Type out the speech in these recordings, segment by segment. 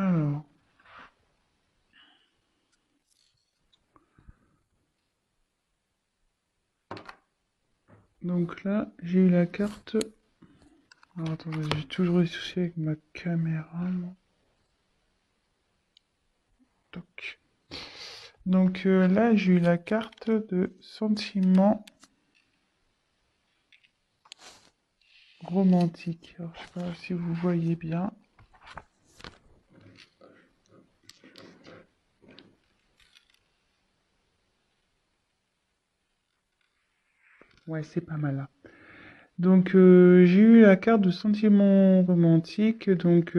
Alors, donc là, j'ai eu la carte. Alors, attendez, j'ai toujours eu souci avec ma caméra, moi. Toc. Donc là, j'ai eu la carte de sentiment romantique. Alors, je sais pas si vous voyez bien. Ouais, c'est pas mal là. Donc, j'ai eu la carte de sentiment romantique. Donc,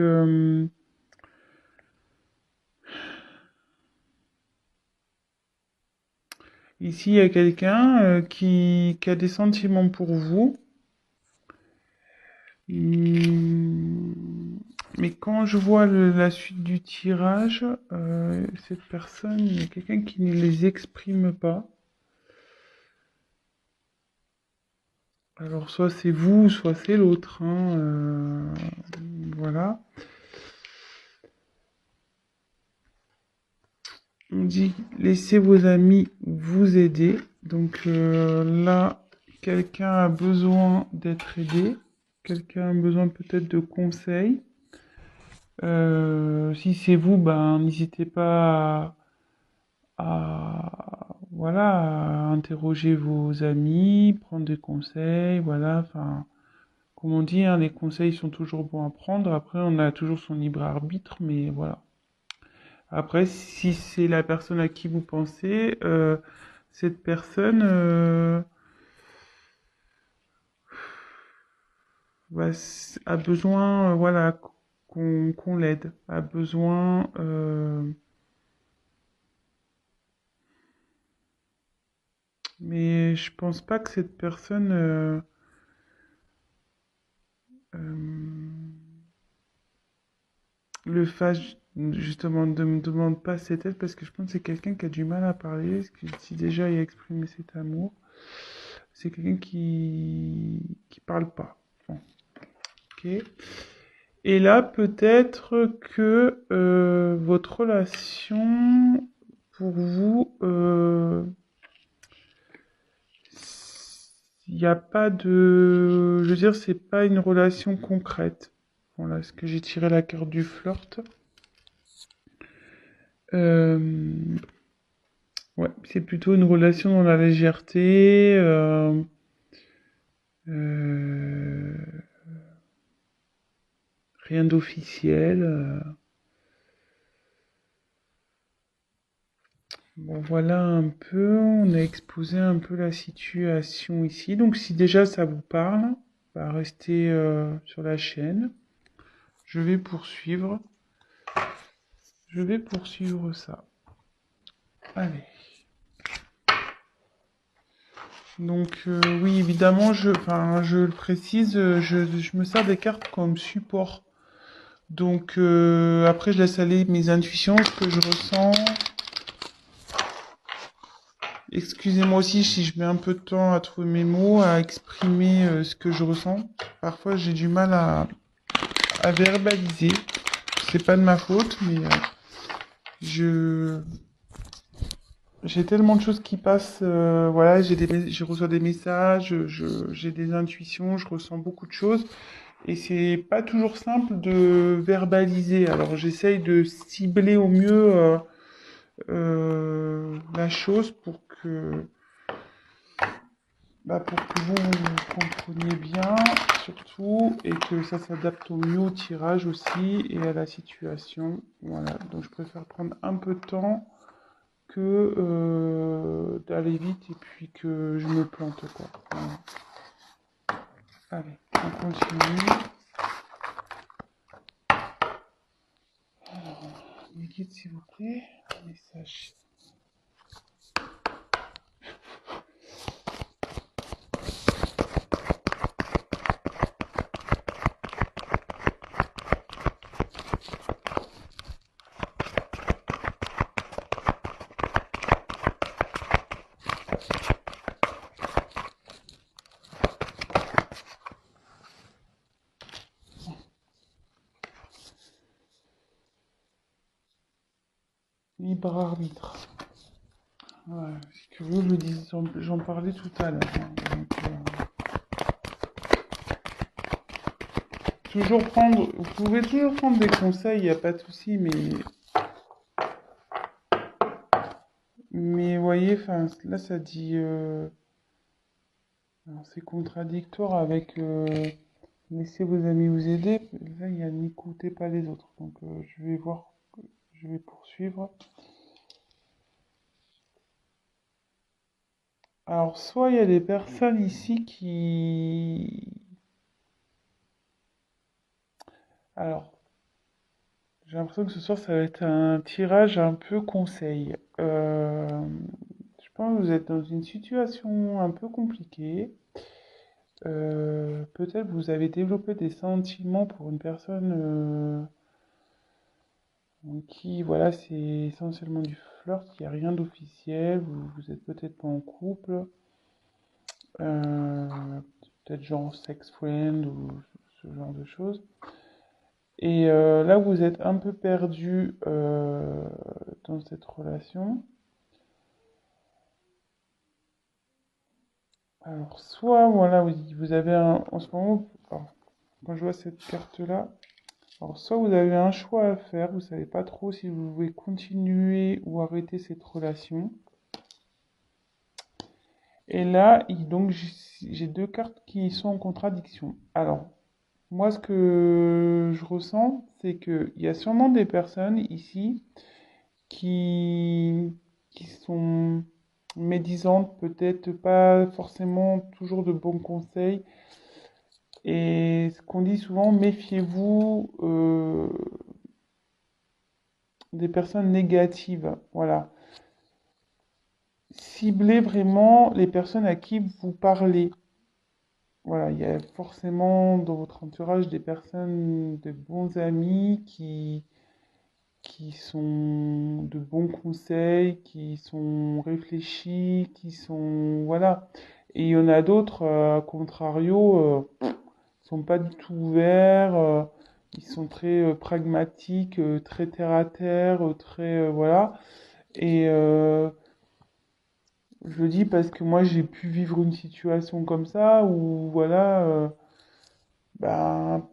ici, il y a quelqu'un qui a des sentiments pour vous. Mais quand je vois la suite du tirage, cette personne, il y a quelqu'un qui ne les exprime pas. Alors, soit c'est vous, soit c'est l'autre, hein, voilà. On dit laissez vos amis vous aider. Donc là, quelqu'un a besoin d'être aidé. Quelqu'un a besoin peut-être de conseils. Si c'est vous, ben n'hésitez pas voilà, à interroger vos amis, prendre des conseils, voilà. Enfin, comme on dit, hein, les conseils sont toujours bons à prendre. Après, on a toujours son libre arbitre, mais voilà. Après, si c'est la personne à qui vous pensez, cette personne a besoin, voilà, qu'on l'aide, a besoin. Mais je pense pas que cette personne euh, le fasse. Justement, ne me demande pas cette aide parce que je pense que c'est quelqu'un qui a du mal à parler. Parce que si déjà il a exprimé cet amour, c'est quelqu'un qui parle pas. Bon, ok. Et là, peut-être que votre relation, pour vous, il n'y a pas de... Je veux dire, c'est pas une relation concrète. Voilà, est-ce que j'ai tiré la carte du flirt? Euh, ouais, c'est plutôt une relation dans la légèreté. Euh, rien d'officiel. Bon, voilà un peu, on a exposé un peu la situation ici. Donc si déjà ça vous parle, bah, restez sur la chaîne. Je vais poursuivre. Je vais poursuivre ça. Allez. Donc oui, évidemment, je le précise, je me sers des cartes comme support. Donc après, je laisse aller mes intuitions, ce que je ressens. Excusez-moi aussi si je mets un peu de temps à trouver mes mots, à exprimer ce que je ressens. Parfois, j'ai du mal à verbaliser. C'est pas de ma faute, mais je j'ai tellement de choses qui passent. Voilà, je reçois des messages, j'ai des intuitions, je ressens beaucoup de choses, et c'est pas toujours simple de verbaliser. Alors, j'essaye de cibler au mieux la chose pour que vous compreniez bien, surtout, et que ça s'adapte au mieux au tirage aussi et à la situation. Voilà, donc je préfère prendre un peu de temps que d'aller vite et puis que je me plante, quoi. Voilà. Allez, on continue. Me guide, s'il vous plaît. Message. libre arbitre. Ouais, si tu veux, je dis, j'en parlais tout à l'heure, hein. Donc, vous pouvez toujours prendre des conseils, il n'y a pas de souci, mais voyez, enfin, là, ça dit, alors, c'est contradictoire avec laissez vos amis vous aider. Là, il y a n'écoutez pas les autres. Donc, je vais voir, je vais poursuivre. Alors, soit il y a des personnes ici qui... Alors, j'ai l'impression que ce soir, ça va être un tirage un peu conseil. Je pense que vous êtes dans une situation un peu compliquée. Peut-être vous avez développé des sentiments pour une personne qui, voilà, c'est essentiellement du flirt, il n'y a rien d'officiel, vous êtes peut-être pas en couple, peut-être genre sex friend ou ce genre de choses. Et là, vous êtes un peu perdu dans cette relation. Alors, soit, voilà, vous avez en ce moment, alors, quand je vois cette carte-là, alors soit vous avez un choix à faire, vous savez pas trop si vous voulez continuer ou arrêter cette relation. Et là, donc, j'ai deux cartes qui sont en contradiction. Alors, moi, ce que je ressens, c'est qu'il y a sûrement des personnes ici qui, qui sont médisantes, peut-être pas forcément toujours de bons conseils. Et ce qu'on dit souvent, méfiez-vous des personnes négatives. Voilà. Ciblez vraiment les personnes à qui vous parlez. Voilà, il y a forcément dans votre entourage des personnes, de bons amis qui sont de bons conseils, qui sont réfléchis, qui sont... Voilà. Et il y en a d'autres, à contrario, sont pas du tout ouverts, ils sont très pragmatiques, très terre à terre, très... voilà. Et je le dis parce que moi j'ai pu vivre une situation comme ça où voilà, bah,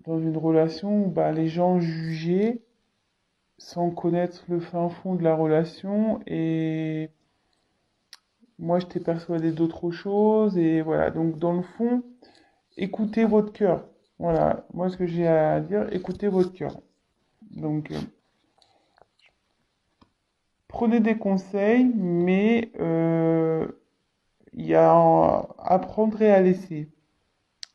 dans une relation où bah, les gens jugeaient sans connaître le fin fond de la relation et moi j'étais persuadée d'autre chose et voilà. Donc dans le fond, écoutez votre cœur. Voilà, moi ce que j'ai à dire, écoutez votre cœur. Donc prenez des conseils, mais il y a apprendre et à laisser.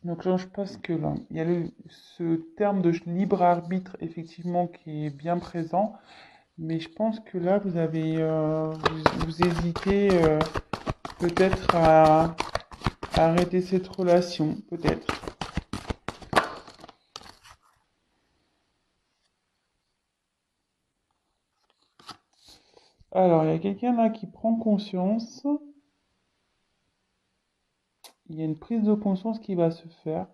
Donc là, je pense que là, il y a ce terme de libre arbitre effectivement qui est bien présent, mais je pense que là, vous avez, vous hésitez peut-être à arrêter cette relation, peut-être. Alors, il y a quelqu'un là qui prend conscience, il y a une prise de conscience qui va se faire.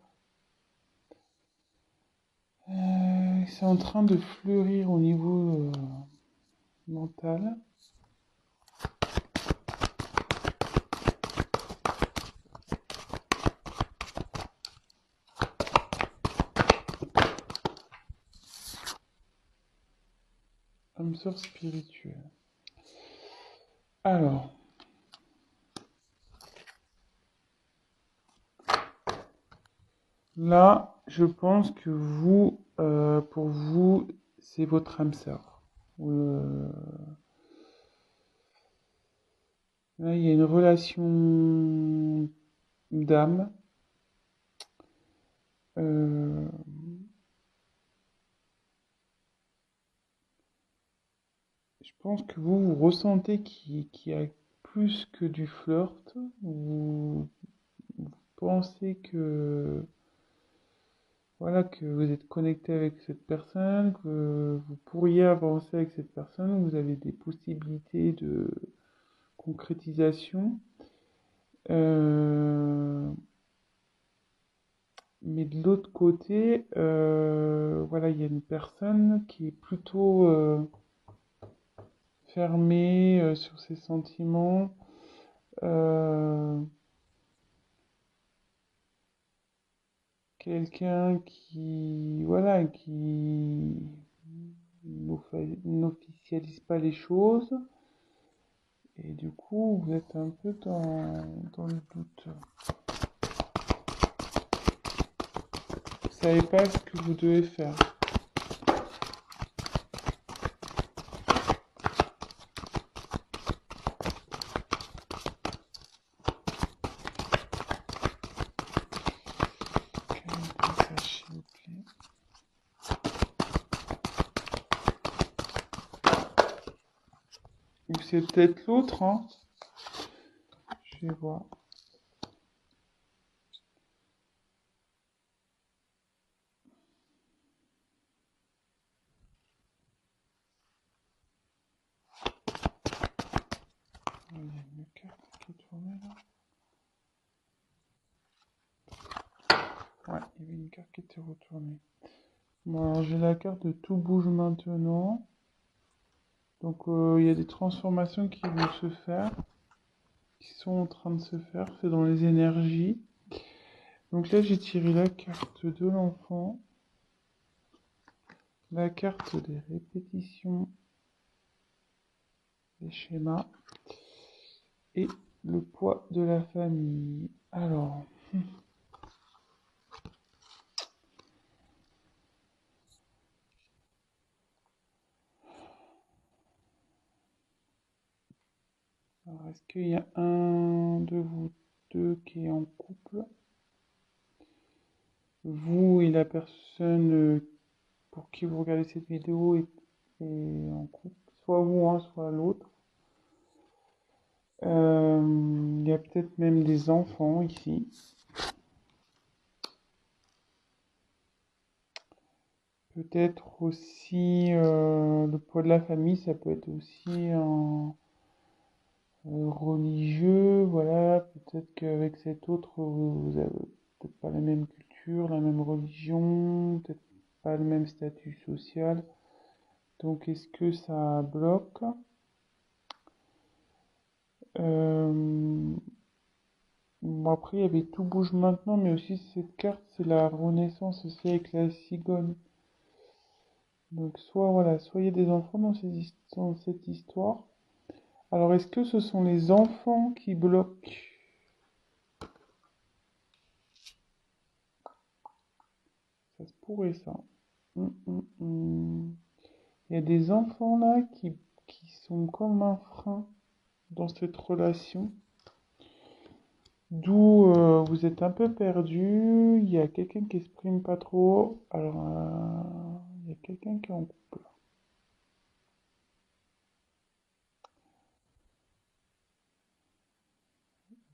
C'est en train de fleurir au niveau mental. Âme sœur spirituelle. Alors, là, je pense que vous, pour vous, c'est votre âme sœur. Là, il y a une relation d'âme. Euh, je pense que vous ressentez qu'il y a plus que du flirt. Vous pensez que, voilà, que vous êtes connecté avec cette personne, que vous pourriez avancer avec cette personne, vous avez des possibilités de concrétisation. Euh, mais de l'autre côté, voilà, il y a une personne qui est plutôt fermé sur ses sentiments. Quelqu'un qui, voilà, qui n'officialise pas les choses. Et du coup, vous êtes un peu dans le doute. Vous savez pas ce que vous devez faire. Quel message, s'il vous plaît. Ou c'est peut-être l'autre, hein. Je vais voir. Il y a une carte qui est tournée là. Ouais, il y avait une carte qui était retournée. Bon, alors j'ai la carte de tout bouge maintenant. Donc il y a des transformations qui vont se faire, qui sont en train de se faire, c'est dans les énergies. Donc là j'ai tiré la carte de l'enfant, la carte des répétitions, des schémas, et le poids de la famille. Alors, est-ce qu'il y a un de vous deux qui est en couple? Vous et la personne pour qui vous regardez cette vidéo est en couple, soit vous, hein, soit l'autre. Il y a peut-être même des enfants ici. Peut-être aussi le poids de la famille, ça peut être aussi un religieux, voilà. Peut-être qu'avec cet autre, vous avez peut-être pas la même culture, la même religion, peut-être pas le même statut social. Donc est-ce que ça bloque? Bon, après, il y avait tout bouge maintenant, mais aussi cette carte, c'est la renaissance aussi avec la cigogne. Donc soit voilà, soit il y a des enfants dans cette histoire. Alors est-ce que ce sont les enfants qui bloquent? Ça se pourrait ça. Il y a des enfants là qui sont comme un frein dans cette relation. D'où vous êtes un peu perdu. Il y a quelqu'un qui exprime pas trop. Alors il y a quelqu'un qui est en couple.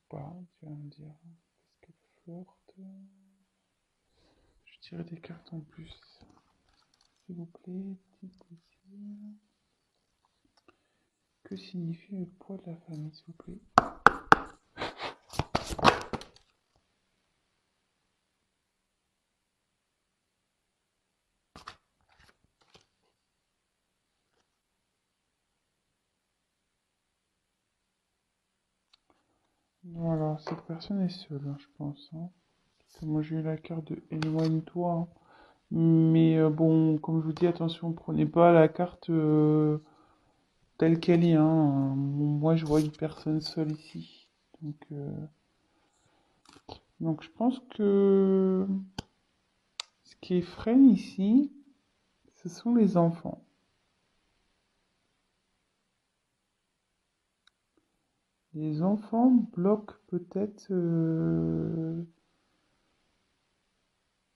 Pas, tu vas me dire. Est-ce qu'elle flirte? Je tirer des cartes en plus. S'il vous plaît, petite possible. Que signifie le poids de la famille, s'il vous plaît? Non, alors cette personne est seule, hein, je pense. Hein. Parce que moi j'ai eu la carte de éloigne-toi. Hein. Mais bon, comme je vous dis, attention, prenez pas la carte telle qu'elle est. Hein. Moi je vois une personne seule ici. Donc je pense que ce qui freine ici, ce sont les enfants. Les enfants bloquent peut-être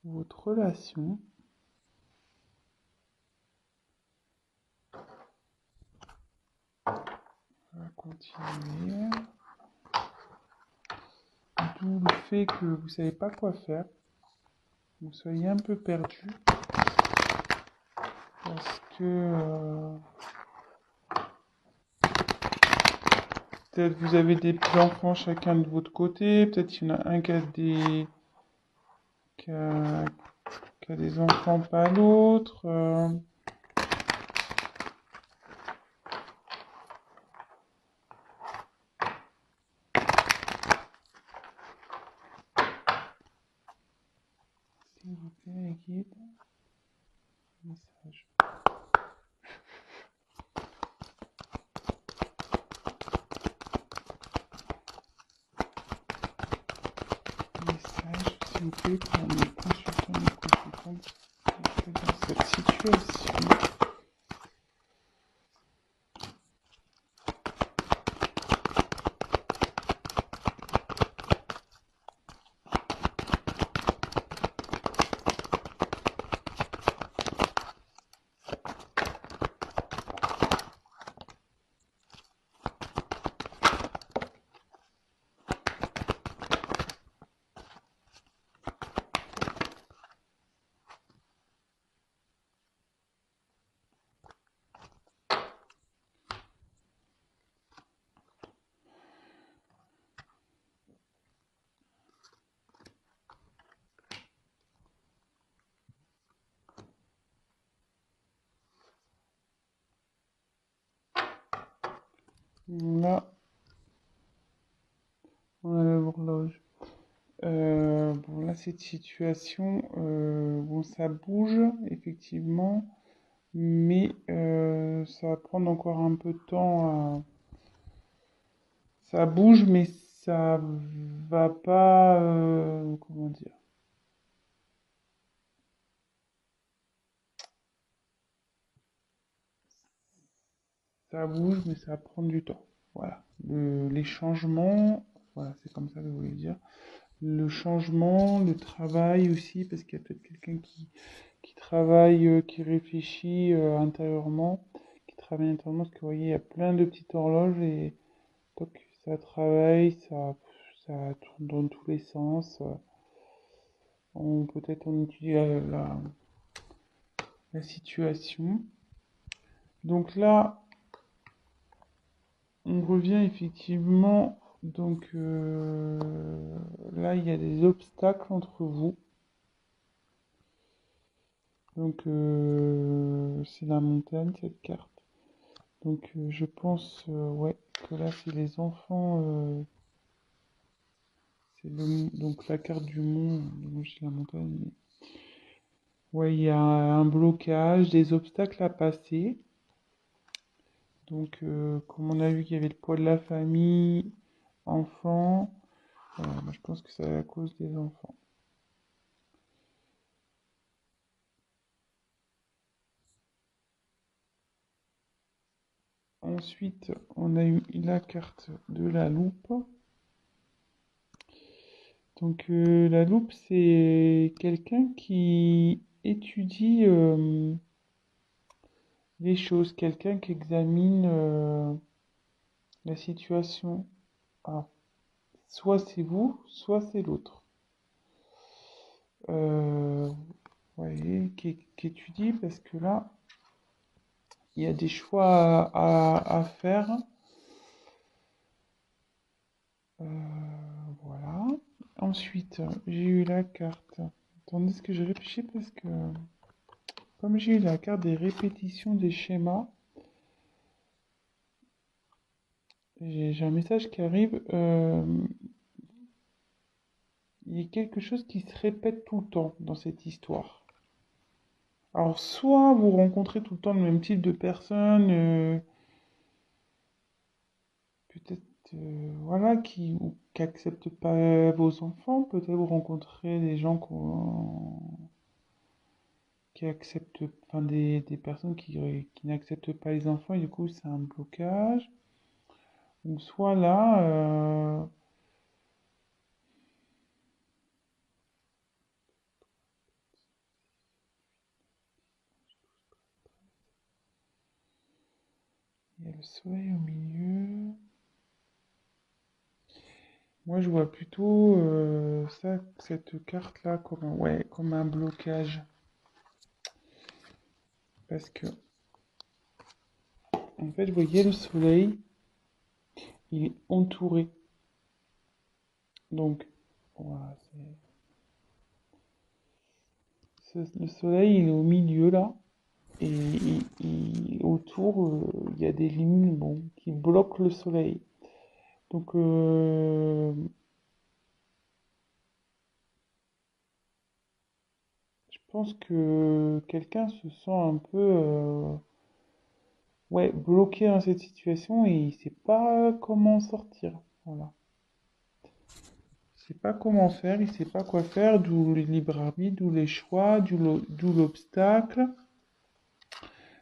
votre relation. On va continuer. D'où le fait que vous ne savez pas quoi faire. Vous soyez un peu perdu. Parce que peut-être vous avez des enfants chacun de votre côté. Peut-être il y en a un qui a des enfants, pas l'autre. S'il vous plaît, guide. Message. Message, s'il vous plaît, pour mes consultants et consultantes dans cette situation. Là, on a l'horloge. Bon, là, cette situation, bon, ça bouge, effectivement, mais ça va prendre encore un peu de temps. Ça bouge, mais ça va pas, comment dire, ça bouge, mais ça va prendre du temps. Voilà. Les changements, voilà, c'est comme ça que je voulais dire. Le changement, le travail aussi, parce qu'il y a peut-être quelqu'un qui travaille, qui réfléchit intérieurement, qui travaille intérieurement, parce que vous voyez, il y a plein de petites horloges et donc ça travaille, ça tourne dans tous les sens. Peut-être on étudie la situation. Donc là, on revient effectivement. Donc là, il y a des obstacles entre vous. Donc c'est la montagne, cette carte. Donc je pense ouais, que là, c'est les enfants. Donc la carte du mont. Donc j'ai la montagne. Ouais, il y a un blocage, des obstacles à passer. Donc, comme on a vu qu'il y avait le poids de la famille, enfants, moi, je pense que c'est à cause des enfants. Ensuite, on a eu la carte de la loupe. Donc, la loupe, c'est quelqu'un qui étudie les choses, quelqu'un qui examine la situation. Alors, soit c'est vous, soit c'est l'autre. Ouais, qui étudie parce que là, il y a des choix à faire. Voilà. Ensuite, j'ai eu la carte. Attendez ce que je réfléchis parce que comme j'ai eu la carte des répétitions des schémas, j'ai un message qui arrive. Il y a quelque chose qui se répète tout le temps dans cette histoire. Alors, soit vous rencontrez tout le temps le même type de personne, peut-être voilà, qui acceptent pas vos enfants, peut-être vous rencontrez des gens qui acceptent, enfin des personnes qui n'acceptent pas les enfants et du coup c'est un blocage. Donc soit là, il y a le soleil au milieu. Moi je vois plutôt ça, cette carte-là comme ouais, comme un blocage. Parce que en fait, vous voyez le soleil, il est entouré. Donc voilà, le soleil il est au milieu là. Et, autour, il y a des lignes bon, qui bloquent le soleil. Donc, pense que quelqu'un se sent un peu ouais, bloqué dans cette situation et il sait pas comment sortir. Voilà. Il sait pas comment faire, il sait pas quoi faire, d'où le libre arbitre, d'où les choix, d'où l'obstacle,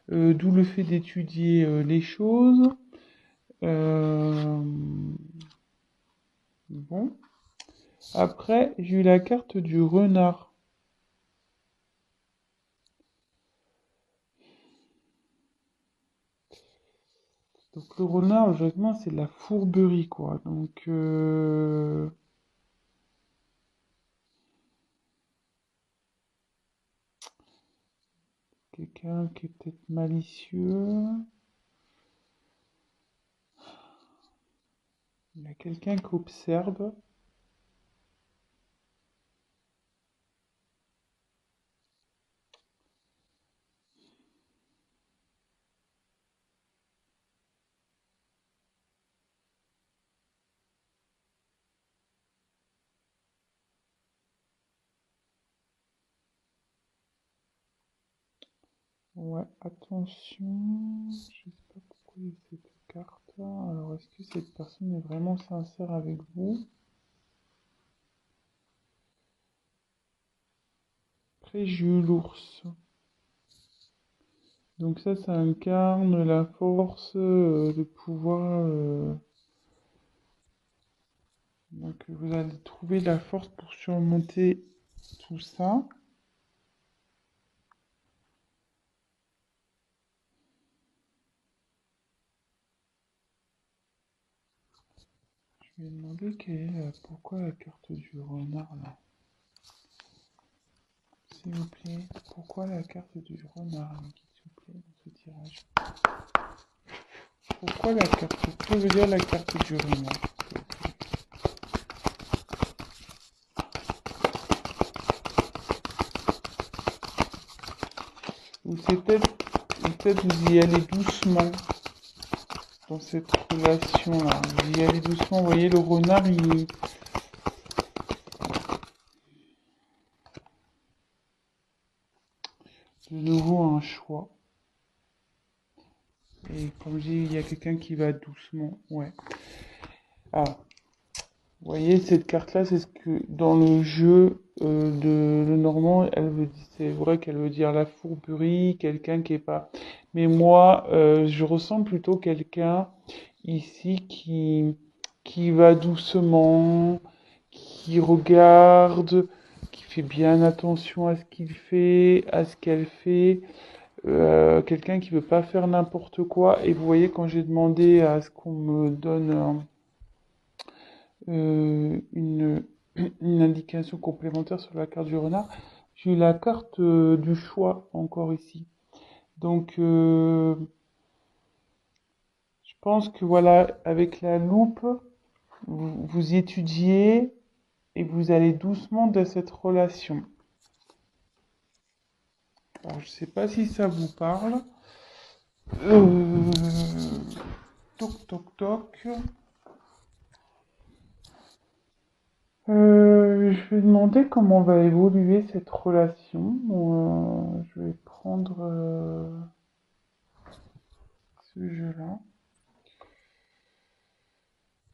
d'où le fait d'étudier les choses. Euh, bon. Après, j'ai eu la carte du renard. Donc le renard, logiquement, c'est de la fourberie, quoi. Donc, quelqu'un qui est peut-être malicieux. Il y a quelqu'un qui observe. Ouais, attention. Je sais pas pourquoi il y a cette carte. Alors, est-ce que cette personne est vraiment sincère avec vous? Après, j'ai eu l'ours. Donc ça incarne la force, le pouvoir. Donc vous allez trouver la force pour surmonter tout ça. Je vais demander pourquoi la carte du renard là. S'il vous plaît, pourquoi la carte du renard, s'il vous plaît, dans ce tirage? Pourquoi la carte? Que veut dire la carte du renard? Ou c'est peut-être vous y allez doucement dans cette relation-là. Vous y allez doucement. Vous voyez, le renard, il est de nouveau un choix. Et comme je dis, il y a quelqu'un qui va doucement. Ouais. Alors, vous voyez, cette carte-là, c'est ce que dans le jeu de Lenormand, c'est vrai qu'elle veut dire la fourberie, quelqu'un qui est pas. Mais moi, je ressens plutôt quelqu'un ici qui va doucement, qui regarde, qui fait bien attention à ce qu'il fait, à ce qu'elle fait. Quelqu'un qui veut pas faire n'importe quoi. Et vous voyez, quand j'ai demandé à ce qu'on me donne une, une indication complémentaire sur la carte du renard, j'ai eu la carte du choix encore ici. Donc, je pense que voilà, avec la loupe, vous étudiez et vous allez doucement dans cette relation. Alors, je sais pas si ça vous parle. Euh, toc toc toc. Je vais demander comment va évoluer cette relation. Je vais prendre ce jeu-là.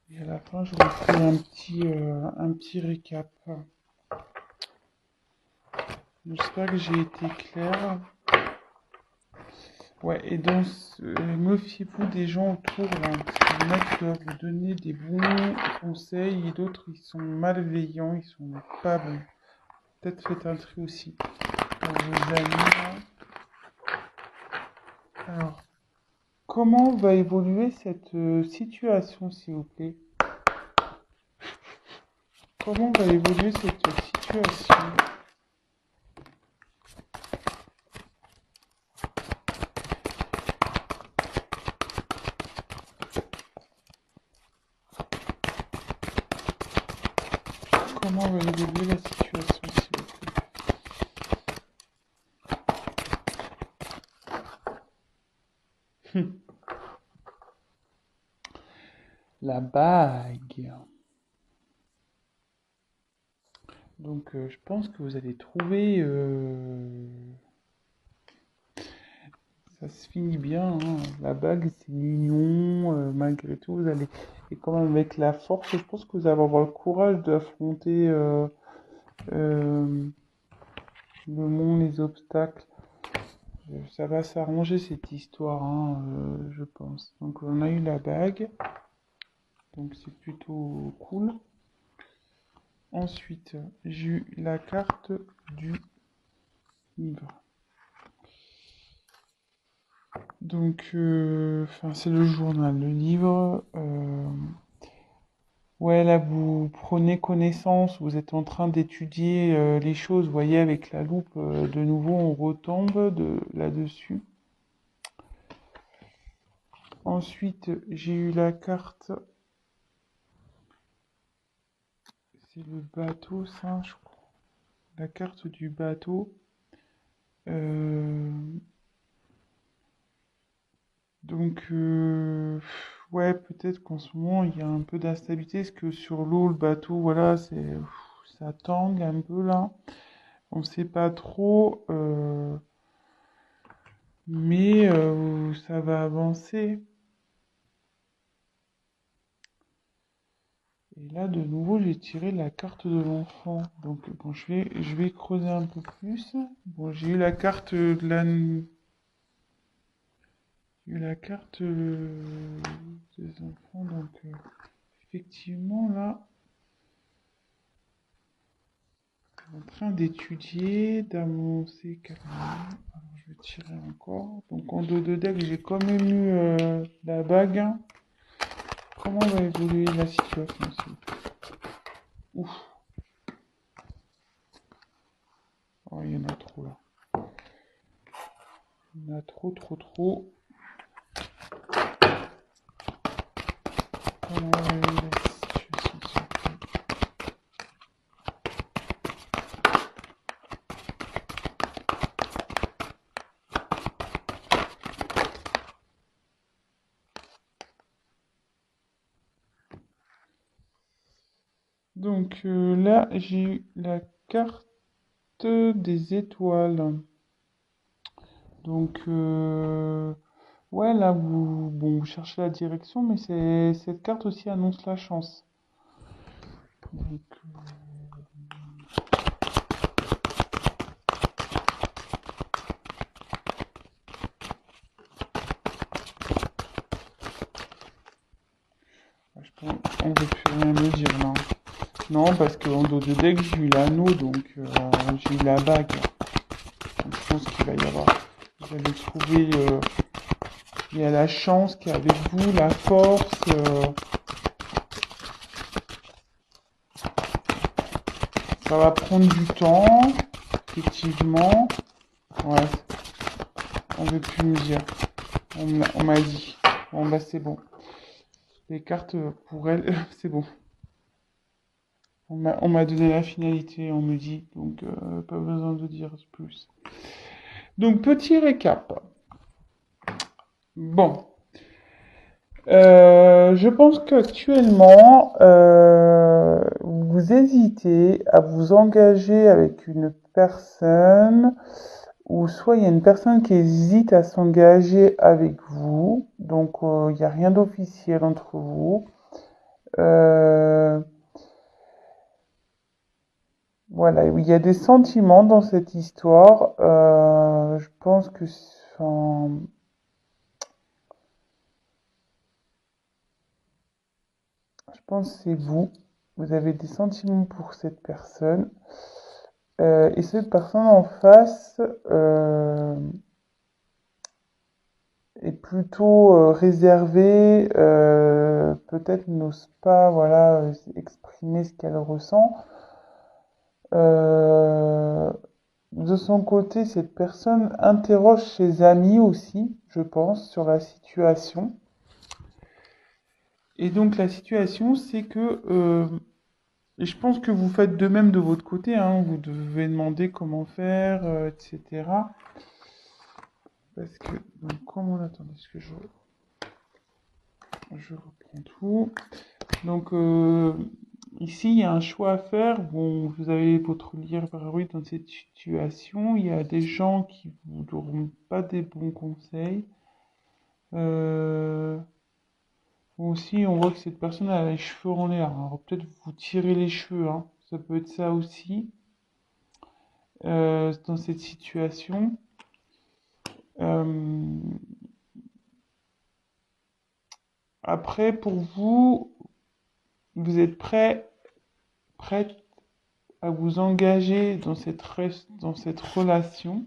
Et à la fin, je vous fais un petit récap. J'espère que j'ai été clair. Ouais, et donc, méfiez-vous des gens autour, là, parce qu'il y en a qui doivent vous donner des bons conseils et d'autres, ils sont malveillants, ils sont pas bons. Peut-être faites un tri aussi pour vos amis, là. Alors, comment va évoluer cette situation, s'il vous plaît? Comment va évoluer cette situation? Comment va évoluer la situation, s'il vous plaît? La bague. Donc, je pense que vous allez trouver... ça se finit bien, hein. La bague, c'est mignon. Malgré tout, vous allez... Et quand même avec la force, je pense que vous allez avoir le courage d'affronter euh, le monde, les obstacles. Ça va s'arranger cette histoire, hein, je pense. Donc, on a eu la bague. Donc, c'est plutôt cool. Ensuite, j'ai eu la carte du livre. Donc, c'est le journal, le livre. Ouais, là, vous prenez connaissance, vous êtes en train d'étudier les choses. Vous voyez, avec la loupe, de nouveau, on retombe là-dessus. Ensuite, j'ai eu la carte. C'est le bateau, ça, je crois. La carte du bateau. Euh, Donc, ouais, peut-être qu'en ce moment, il y a un peu d'instabilité, parce que sur l'eau, le bateau, voilà, ça tangue un peu là. On ne sait pas trop, mais ça va avancer. Et là, de nouveau, j'ai tiré la carte de l'enfant. Donc, bon, je vais creuser un peu plus. Bon, j'ai eu la carte des enfants, donc effectivement, là, en train d'étudier, d'avancer calmement. Alors, je vais tirer encore. Donc en dos de deck, j'ai quand même eu la bague. Comment va évoluer la situation, s'il vous plaît? Ouf, oh, il y en a trop là. Il y en a trop, trop, trop. Comment va évoluer la situation, s'il vous plaît? Donc là, j'ai eu la carte des étoiles. Donc, ouais, là, vous cherchez la direction, mais cette carte aussi annonce la chance. Donc, je pense, on ne veut plus rien me dire là. Non, parce qu'en dos de deck, j'ai eu l'anneau, donc j'ai eu la bague. Donc, je pense qu'il va y avoir. Vous allez trouver. Il y a la chance qui est avec vous, la force. Ça va prendre du temps, effectivement. Ouais, on veut plus me dire. On m'a dit. Bon, bah, c'est bon. Les cartes, pour elle, c'est bon. On m'a donné la finalité, on me dit. Donc, pas besoin de dire plus. Donc, petit récap. Bon. Je pense qu'actuellement, vous hésitez à vous engager avec une personne, ou soit il y a une personne qui hésite à s'engager avec vous, donc il n'y a rien d'officiel entre vous. Euh, voilà, il y a des sentiments dans cette histoire. Je pense que, enfin, je pense que c'est vous. Vous avez des sentiments pour cette personne. Et cette personne en face est plutôt réservée, peut-être n'ose pas, voilà, exprimer ce qu'elle ressent. Euh, de son côté, cette personne interroge ses amis aussi, je pense, sur la situation. Et donc la situation, c'est que, et je pense que vous faites de même de votre côté, hein, vous devez demander comment faire, etc. Parce que, donc, comment on attend, est-ce que je reprends tout. Donc, Ici, il y a un choix à faire. Bon, vous avez votre libre arbitre dans cette situation. Il y a des gens qui vous donneront pas des bons conseils. Euh, Aussi, on voit que cette personne a les cheveux en l'air. Alors peut-être vous tirez les cheveux, hein. Ça peut être ça aussi dans cette situation. Euh, Après, pour vous, vous êtes prête à vous engager dans cette relation,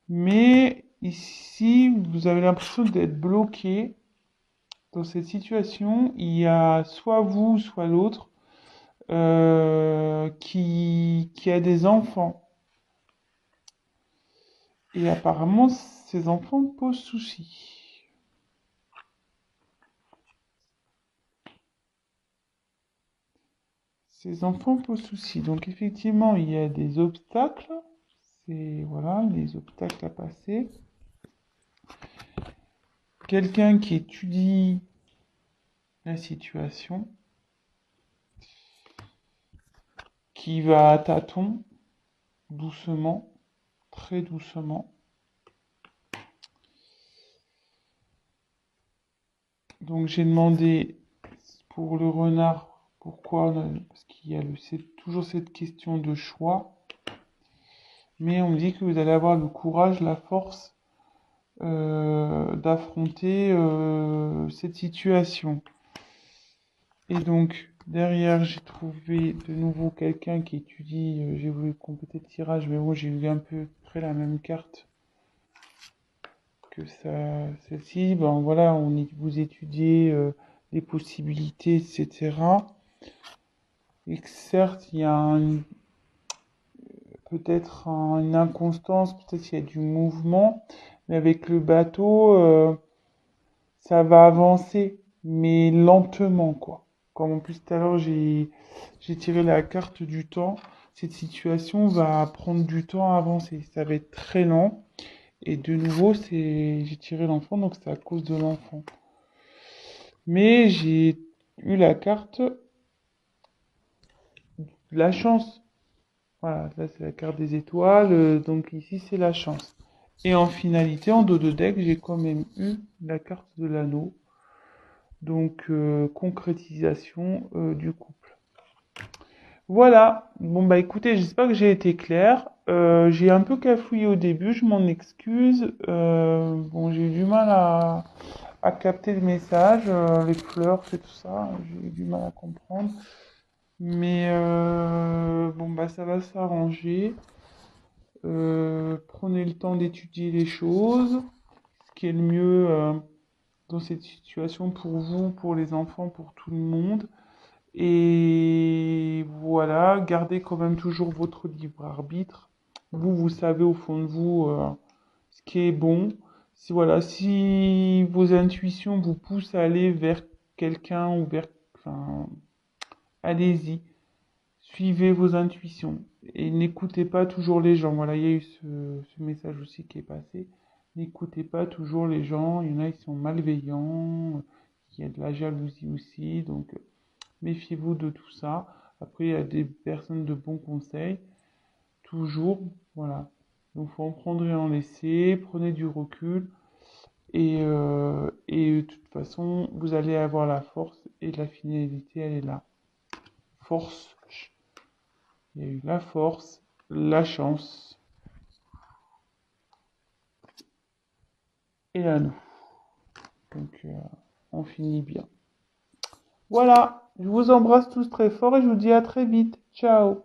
mais ici, vous avez l'impression d'être bloqué dans cette situation. Il y a soit vous, soit l'autre qui a des enfants. Et apparemment, ces enfants posent souci. Ces enfants posent souci. Donc effectivement, il y a des obstacles. C'est voilà, les obstacles à passer. Quelqu'un qui étudie la situation, qui va à tâtons, doucement, très doucement. Donc j'ai demandé pour le renard pourquoi, parce qu'il y a toujours cette question de choix. Mais on me dit que vous allez avoir le courage, la force d'affronter cette situation. Et donc, derrière, j'ai trouvé de nouveau quelqu'un qui étudie. J'ai voulu compléter le tirage, mais bon, j'ai eu un peu près la même carte que ça, celle-ci. Ben voilà, vous étudiez les possibilités, etc. Et que certes, il y a peut-être une inconstance, peut-être qu'il y a du mouvement, mais avec le bateau, ça va avancer, mais lentement, quoi. Comme en plus tout à l'heure, j'ai tiré la carte du temps. Cette situation va prendre du temps à avancer. Ça va être très lent. Et de nouveau, j'ai tiré l'enfant, donc c'est à cause de l'enfant. Mais j'ai eu la carte de la chance. Voilà, là c'est la carte des étoiles, donc ici c'est la chance. Et en finalité, en dos de deck, j'ai quand même eu la carte de l'anneau. Donc concrétisation du couple. Voilà, bon bah écoutez, j'espère que j'ai été clair. J'ai un peu cafouillé au début, je m'en excuse. Bon, j'ai eu du mal à capter le message, les fleurs, c'est tout ça, j'ai eu du mal à comprendre. Mais bon bah ça va s'arranger. Prenez le temps d'étudier les choses, ce qui est le mieux dans cette situation pour vous, pour les enfants, pour tout le monde. Et voilà, gardez quand même toujours votre libre arbitre. Vous savez au fond de vous ce qui est bon. Si voilà, si vos intuitions vous poussent à aller vers quelqu'un ou vers, enfin, allez-y, suivez vos intuitions et n'écoutez pas toujours les gens. Voilà, il y a eu ce message aussi qui est passé. N'écoutez pas toujours les gens. Il y en a qui sont malveillants. Il y a de la jalousie aussi, donc méfiez-vous de tout ça. Après, il y a des personnes de bons conseils. Toujours, voilà. Donc, faut en prendre et en laisser. Prenez du recul. Et de toute façon, vous allez avoir la force et la finalité, elle est là. Force. Il y a eu la force, la chance et l'anneau. Donc, on finit bien. Voilà. Je vous embrasse tous très fort et je vous dis à très vite. Ciao.